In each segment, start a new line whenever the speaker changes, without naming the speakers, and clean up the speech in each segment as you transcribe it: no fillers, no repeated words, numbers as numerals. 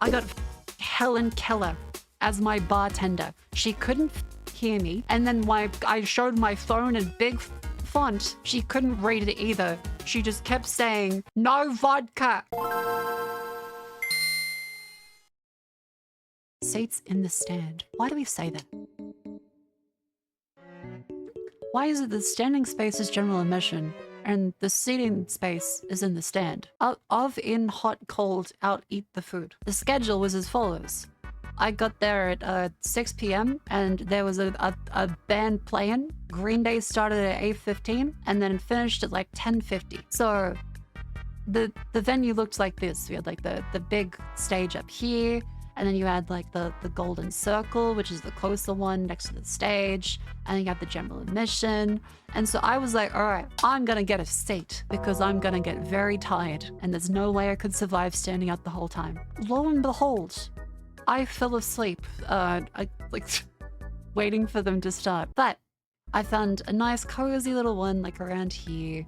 I got Helen Keller as my bartender. She couldn't hear me. And then I showed my phone in big font. She couldn't read it either. She just kept saying, "No vodka." Seats in the stand. Why do we say that? Why is it the standing space is general admission and the seating space is in the stand? Of, in, hot, cold, out, eat the food. The schedule was as follows. I got there at 6 p.m. and there was a band playing. Green Day started at 8:15 and then finished at like 10:50. So the venue looked like this. We had like the big stage up here, and then you had like the golden circle, which is the closer one next to the stage, and then you got the general admission. And so I was like, all right, I'm gonna get a seat because I'm gonna get very tired and there's no way I could survive standing up the whole time. Lo and behold, I fell asleep, waiting for them to start. But I found a nice cozy little one like around here.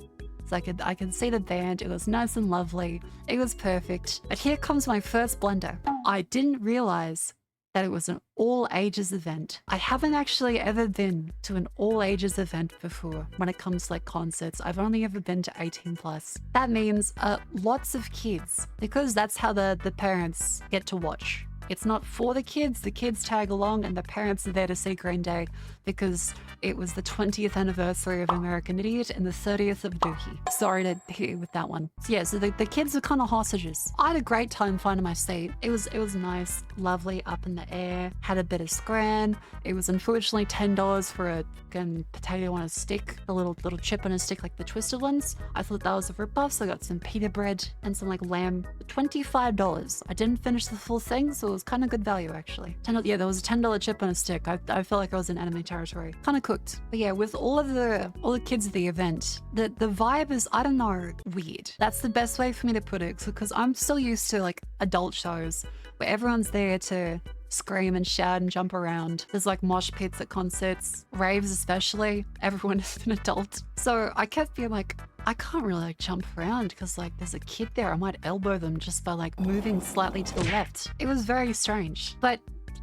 So I could see the band. It was nice and lovely. It was perfect. But here comes my first blunder. I didn't realize that it was an all ages event. I haven't actually ever been to an all ages event before when it comes to like concerts. I've only ever been to 18 plus. That means lots of kids, because that's how the parents get to watch. It's not for the kids tag along and the parents are there to see Green Day because it was the 20th anniversary of American Idiot and the 30th of Dookie. Sorry to hit you with that one. So yeah, so the kids are kind of hostages. I had a great time finding my seat. It was nice, lovely, up in the air, had a bit of scran. It was unfortunately $10 for a fucking potato on a stick, a little chip on a stick like the twisted ones. I thought that was a rip-off, so I got some pita bread and some like lamb. $25. I didn't finish the full thing, so it was kind of good value actually. Yeah, there was a $10 chip on a stick. I felt like I was in enemy territory. Kind of cooked. But yeah, with all the kids at the event, the vibe is, I don't know, weird. That's the best way for me to put it, because I'm still used to like adult shows where everyone's there to scream and shout and jump around. There's like mosh pits at concerts, raves especially. Everyone is an adult. So I kept being like, I can't really like jump around because like there's a kid there. I might elbow them just by like moving slightly to the left. It was very strange, but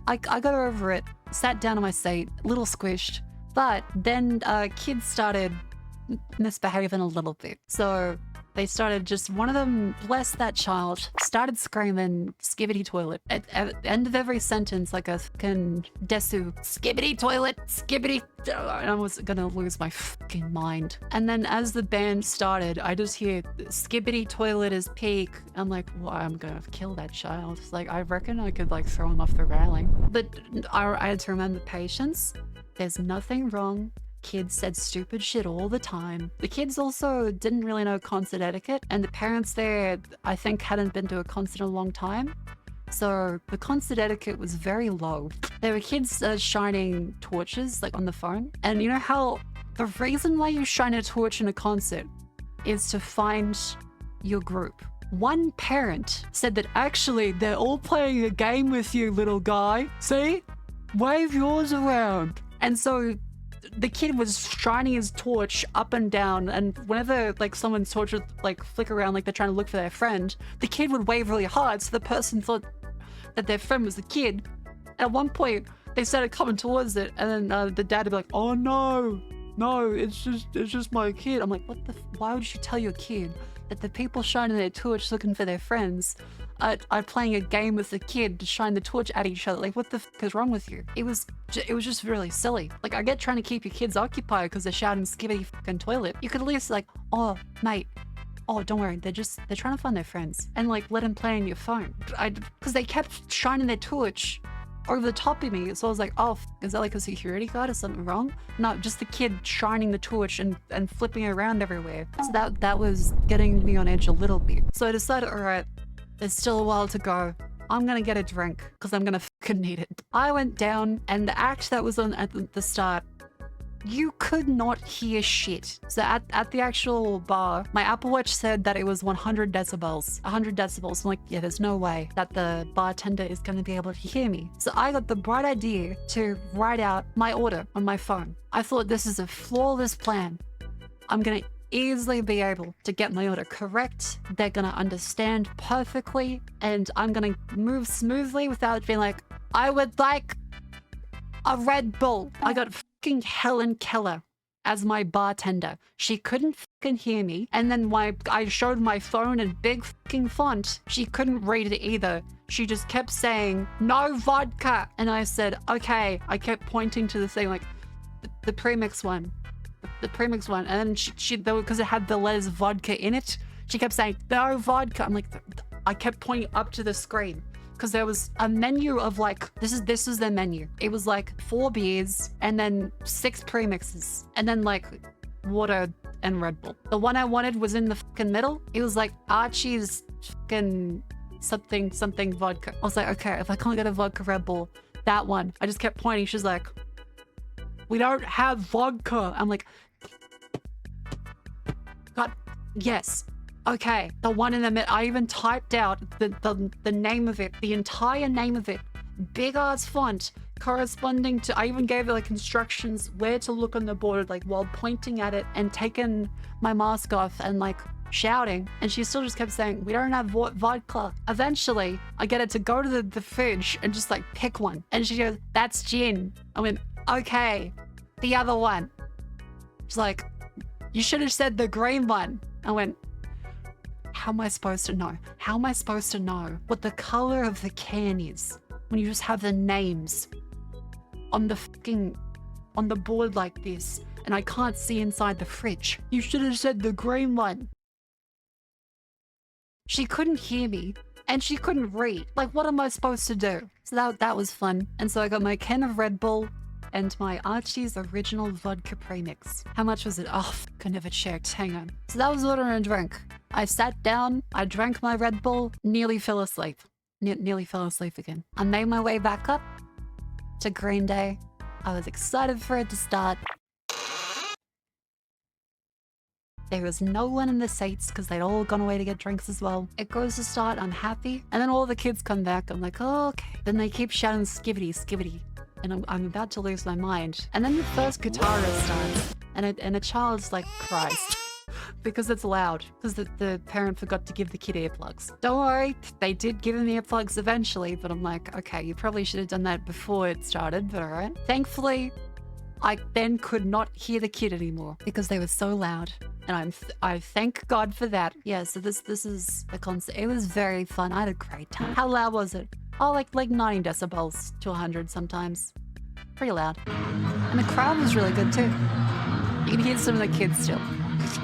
I got over it, sat down on my seat, a little squished, but then kids started misbehaving a little bit. So they started one of them, bless that child, started screaming skibbity toilet. At the end of every sentence, like a fucking desu, skibbity toilet, skibbity. I was gonna lose my fucking mind. And then as the band started, I just hear skibbity toilet is peak. I'm like, well, I'm gonna kill that child. It's like, I reckon I could like throw him off the railing. But I had to remember patience. There's nothing wrong. Kids said stupid shit all the time. The kids also didn't really know concert etiquette, and the parents there, I think, hadn't been to a concert in a long time. So the concert etiquette was very low. There were kids shining torches like on the phone. And you know how the reason why you shine a torch in a concert is to find your group. One parent said that actually they're all playing a game with you, little guy. See? Wave yours around. And so the kid was shining his torch up and down, and whenever like someone's torch would like flick around like they're trying to look for their friend, the kid would wave really hard, so the person thought that their friend was the kid. At one point, they started coming towards it, and then the dad would be like, "Oh no, it's just my kid." I'm like, what the? Why would you tell your kid that the people shining their torch looking for their friends are playing a game with the kid to shine the torch at each other? Like, what the f is wrong with you? It was just really silly. Like, I get trying to keep your kids occupied because they're shouting skibbity fucking toilet. You could at least like, oh mate, oh don't worry, they're trying to find their friends, and like let them play on your phone. Because they kept shining their torch over the top of me, so I was like, oh, is that like a security guard or something wrong? No, just the kid shining the torch and flipping it around everywhere. So that was getting me on edge a little bit. So I decided, all right, there's still a while to go. I'm gonna get a drink because I'm gonna fucking need it. I went down, and the act that was on at the start, you could not hear shit. So at the actual bar, my Apple Watch said that it was 100 decibels. 100 decibels. I'm like, yeah, there's no way that the bartender is gonna be able to hear me. So I got the bright idea to write out my order on my phone. I thought, this is a flawless plan. I'm gonna easily be able to get my order correct. They're gonna understand perfectly, and I'm gonna move smoothly without being like, I would like a Red Bull. I got fucking Helen Keller as my bartender. She couldn't fucking hear me. And then I showed my phone in big fucking font. She couldn't read it either. She just kept saying, no vodka. And I said, okay. I kept pointing to the thing like, the premix one. The premix one. And then because it had the letters vodka in it, she kept saying, no vodka. I'm like, I kept pointing up to the screen. Because there was a menu of like, this was their menu. It was like 4 beers and then 6 premixes and then like water and Red Bull. The one I wanted was in the fucking middle. It was like Archie's fucking something vodka. I was like, okay, if I can't get a vodka Red Bull, that one. I just kept pointing. She's like, we don't have vodka. I'm like, God, yes. Okay, the one in the middle. I even typed out the name of it, the entire name of it, big ass font, corresponding to. I even gave her like instructions where to look on the board, like while pointing at it and taking my mask off and like shouting. And she still just kept saying, "We don't have vodka." Eventually, I get her to go to the fridge and just like pick one, and she goes, "That's gin." I went, "Okay, the other one." She's like, "You should have said the green one." I went, how am I supposed to know? How am I supposed to know what the color of the can is when you just have the names on the board like this and I can't see inside the fridge? You should have said the green one. She couldn't hear me and she couldn't read. Like, what am I supposed to do? So that was fun. And so I got my can of Red Bull and my Archie's original vodka premix. How much was it? Oh, I never checked. Hang on. So that was order and drink. I sat down, I drank my Red Bull, nearly fell asleep. Nearly fell asleep again. I made my way back up to Green Day. I was excited for it to start. There was no one in the seats because they'd all gone away to get drinks as well. It goes to start, I'm happy. And then all the kids come back. I'm like, oh, okay. Then they keep shouting skibbity, skibbity. And I'm about to lose my mind. And then the first guitarist starts, and a child's like cries because it's loud, because the parent forgot to give the kid earplugs. Don't worry, they did give him earplugs eventually, but I'm like, okay, you probably should have done that before it started, but all right. Thankfully, I then could not hear the kid anymore because they were so loud. And I thank God for that. Yeah, so this is a concert. It was very fun. I had a great time. How loud was it? Oh, like 90 decibels to 100 sometimes. Pretty loud. And the crowd was really good too. You can hear some of the kids still.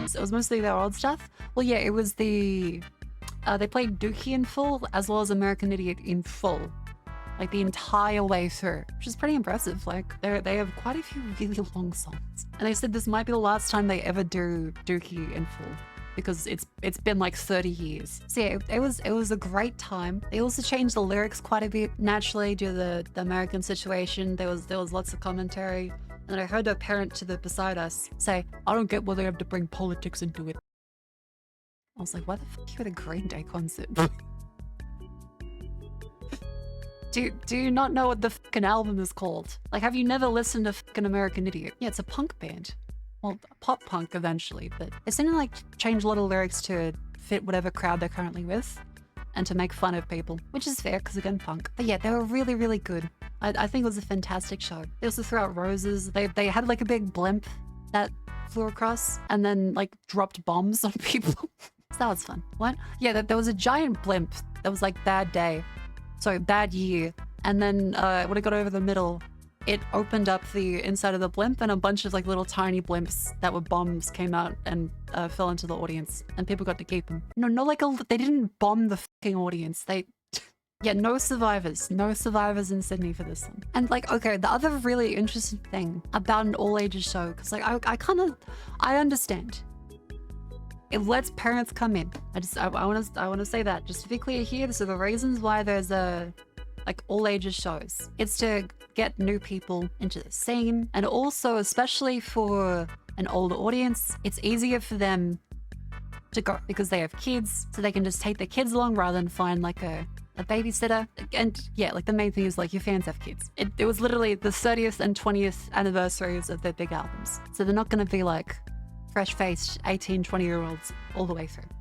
So it was mostly their old stuff. Well, yeah, it was they played Dookie in full as well as American Idiot in full. Like the entire way through, which is pretty impressive. Like they have quite a few really long songs. And they said this might be the last time they ever do Dookie in full, because it's been like 30 years. So yeah, it was a great time. They also changed the lyrics quite a bit naturally due to the American situation. There was lots of commentary. And I heard a parent to the beside us say, I don't get why they have to bring politics into it. I was like, why the fuck are you at a Green Day concert? Do you not know what the fucking album is called? Like, have you never listened to fucking American Idiot? Yeah, it's a punk band. Well, pop punk eventually, but it seemed to like change a lot of lyrics to fit whatever crowd they're currently with and to make fun of people, which is fair because again, punk. But yeah, they were really, really good. I think it was a fantastic show. They also threw out roses. They had like a big blimp that flew across and then like dropped bombs on people. So that was fun. What? Yeah, there was a giant blimp that was like bad day. So bad year. And then when it got over the middle, it opened up the inside of the blimp and a bunch of like little tiny blimps that were bombs came out and fell into the audience and people got to keep them. No, they didn't bomb the fucking audience. Yeah, no survivors in Sydney for this one. And like, okay, the other really interesting thing about an all ages show, because like I understand. It lets parents come in. I want to say that just to be clear here. These are the reasons why there's like all ages shows. It's to get new people into the scene, and also especially for an older audience, it's easier for them to go because they have kids, so they can just take their kids along rather than find like a babysitter. And yeah, like the main thing is like your fans have kids. It was literally the 30th and 20th anniversaries of their big albums, so they're not going to be like fresh-faced 18, 20-year-olds all the way through.